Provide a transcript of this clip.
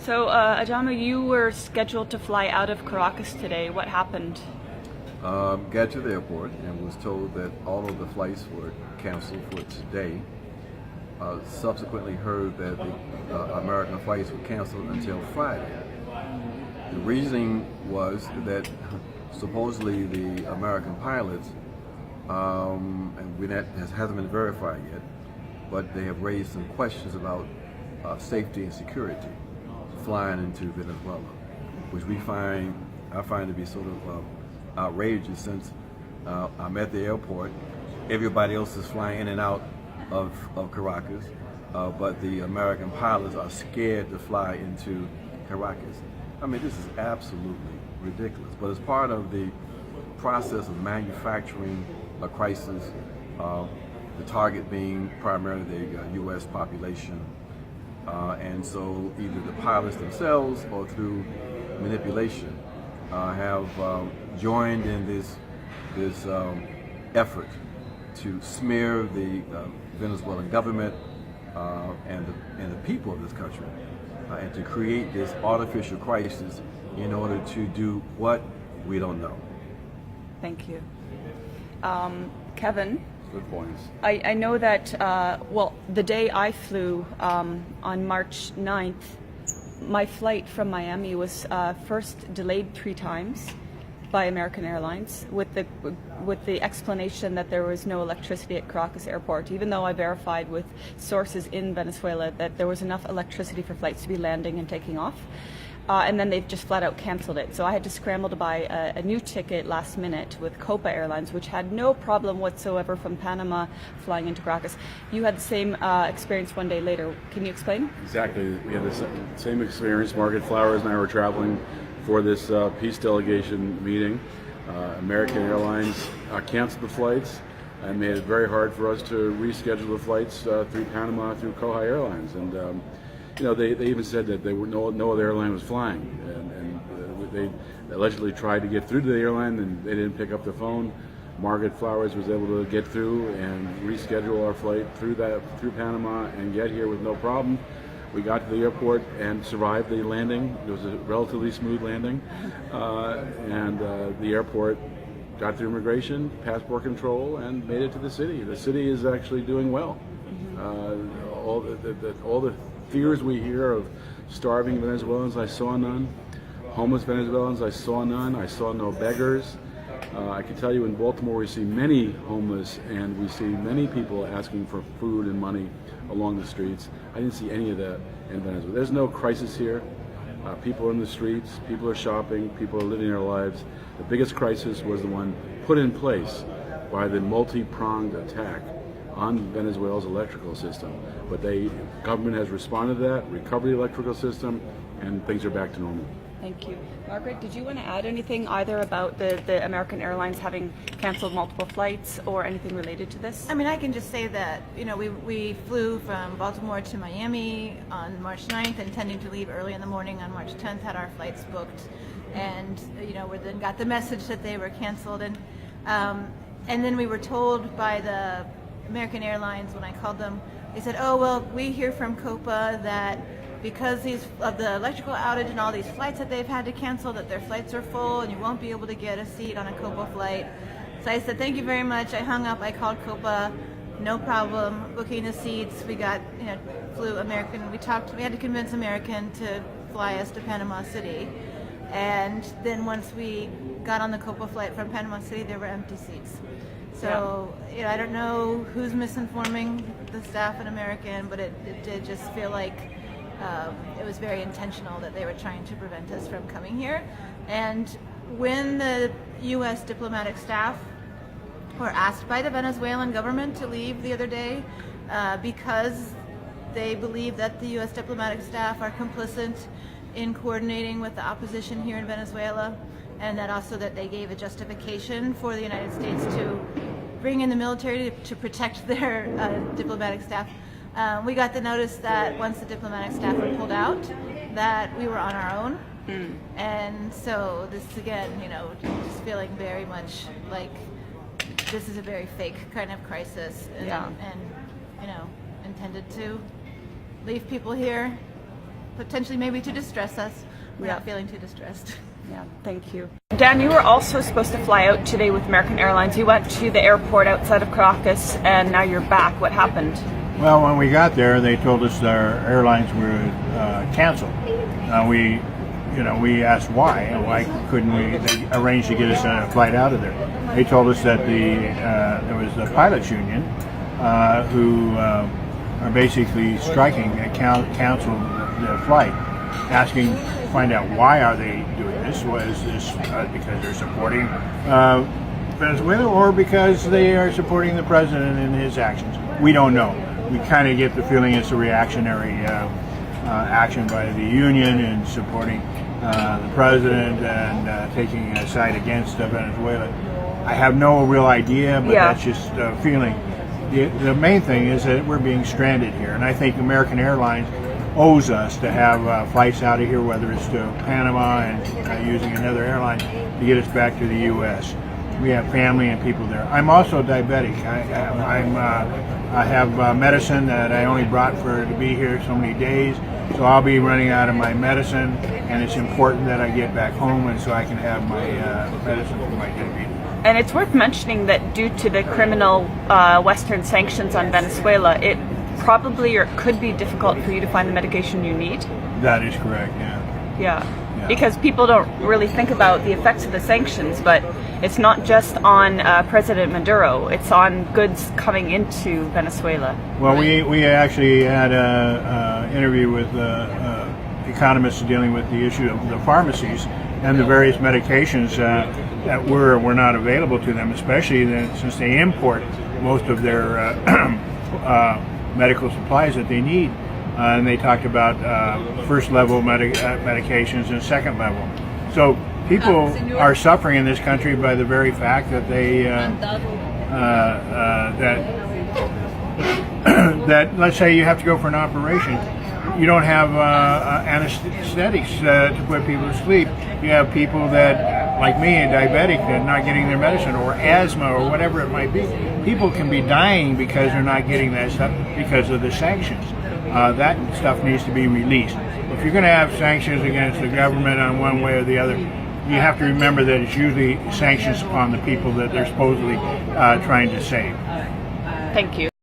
So, Adama, you were scheduled to fly out of Caracas today. What happened? Got to the airport and was told that all of the flights were canceled for today. Subsequently heard that the American flights were canceled until Friday. The reasoning was that supposedly the American pilots, and that hasn't been verified yet, but they have raised some questions about safety and security flying into Venezuela, which I find to be sort of outrageous, since I'm at the airport, everybody else is flying in and out of Caracas, but the American pilots are scared to fly into Caracas. I mean, this is absolutely ridiculous, but it's part of the process of manufacturing a crisis, the target being primarily the U.S. population. And so either the pilots themselves or through manipulation have joined in this effort to smear the Venezuelan government and the people of this country, and to create this artificial crisis in order to do what we don't know. Thank you. Kevin? Good points. I know that, the day I flew on March 9th, my flight from Miami was first delayed 3 times by American Airlines with the explanation that there was no electricity at Caracas Airport, even though I verified with sources in Venezuela that there was enough electricity for flights to be landing and taking off. And then they've just flat out canceled it. So I had to scramble to buy a new ticket last minute with Copa Airlines, which had no problem whatsoever from Panama flying into Caracas. You had the same experience one day later. Can you explain? Exactly. We had the same experience. Margaret Flowers and I were traveling for this peace delegation meeting. American Airlines canceled the flights and made it very hard for us to reschedule the flights through Panama through Copa Airlines. And they even said that no other airline was flying, and they allegedly tried to get through to the airline and they didn't pick up the phone. Margaret Flowers was able to get through and reschedule our flight through Panama and get here with no problem. We got to the airport and survived the landing. It was a relatively smooth landing, and the airport got through immigration, passport control, and made it to the city. The city is actually doing well. All the fears we hear of starving Venezuelans, I saw none. Homeless Venezuelans, I saw none. I saw no beggars. I can tell you in Baltimore we see many homeless and we see many people asking for food and money along the streets. I didn't see any of that in Venezuela. There's no crisis here. People are in the streets, people are shopping, people are living their lives. The biggest crisis was the one put in place by the multi-pronged attack on Venezuela's electrical system. But government has responded to that, recovered the electrical system, and things are back to normal. Thank you. Margaret, did you want to add anything either about the American Airlines having canceled multiple flights or anything related to this? I mean, I can just say that, we flew from Baltimore to Miami on March 9th, intending to leave early in the morning on March 10th, had our flights booked, and, we then got the message that they were canceled. And then we were told by the American Airlines, when I called them, they said, oh, well, we hear from Copa that because of the electrical outage and all these flights that they've had to cancel, that their flights are full and you won't be able to get a seat on a Copa flight. So I said, thank you very much. I hung up, I called Copa, no problem, booking the seats. We got, flew American, we had to convince American to fly us to Panama City. And then once we got on the Copa flight from Panama City, there were empty seats. So, I don't know who's misinforming the staff at American, but it did just feel like it was very intentional that they were trying to prevent us from coming here. And when the U.S. diplomatic staff were asked by the Venezuelan government to leave the other day because they believe that the U.S. diplomatic staff are complicit in coordinating with the opposition here in Venezuela, and that also that they gave a justification for the United States to bring in the military to protect their diplomatic staff. We got the notice that once the diplomatic staff were pulled out, that we were on our own. And so this again, just feeling very much like this is a very fake kind of crisis, and intended to leave people here potentially maybe to distress us. We're Yeah. not feeling too distressed. Yeah, thank you. Dan, you were also supposed to fly out today with American Airlines. You went to the airport outside of Caracas, and now you're back. What happened? Well, when we got there, they told us our airlines were canceled. We asked why, and why couldn't we? They arranged to get us a flight out of there. They told us that there was the pilots union who are basically striking and canceled the flight, asking to find out why are they doing this. Was this because they're supporting Venezuela, or because they are supporting the president in his actions? We don't know. We kind of get the feeling it's a reactionary action by the union in supporting the president and taking a side against Venezuela. I have no real idea, but Yeah. that's just a feeling. The main thing is that we're being stranded here, and I think American Airlines owes us to have flights out of here, whether it's to Panama and using another airline to get us back to the U.S. We have family and people there. I'm also diabetic. I have medicine that I only brought to be here so many days, so I'll be running out of my medicine, and it's important that I get back home and so I can have my medicine for my diabetes. And it's worth mentioning that due to the criminal Western sanctions on Venezuela, it probably or could be difficult for you to find the medication you need. That is correct, yeah. Yeah. Yeah. Because people don't really think about the effects of the sanctions, but it's not just on President Maduro, it's on goods coming into Venezuela. Well, we actually had an interview with economists dealing with the issue of the pharmacies and the various medications that were not available to them, especially since they import most of their medical supplies that they need. And they talked about first level medications and second level. So people are suffering in this country by the very fact that they that let's say you have to go for an operation, you don't have anesthetics to put people to sleep. You have people that, like me, are diabetic, that are not getting their medicine, or asthma, or whatever it might be. People can be dying because they're not getting that stuff because of the sanctions. That stuff needs to be released. If you're going to have sanctions against the government on one way or the other, you have to remember that it's usually sanctions upon the people that they're supposedly trying to save. Thank you.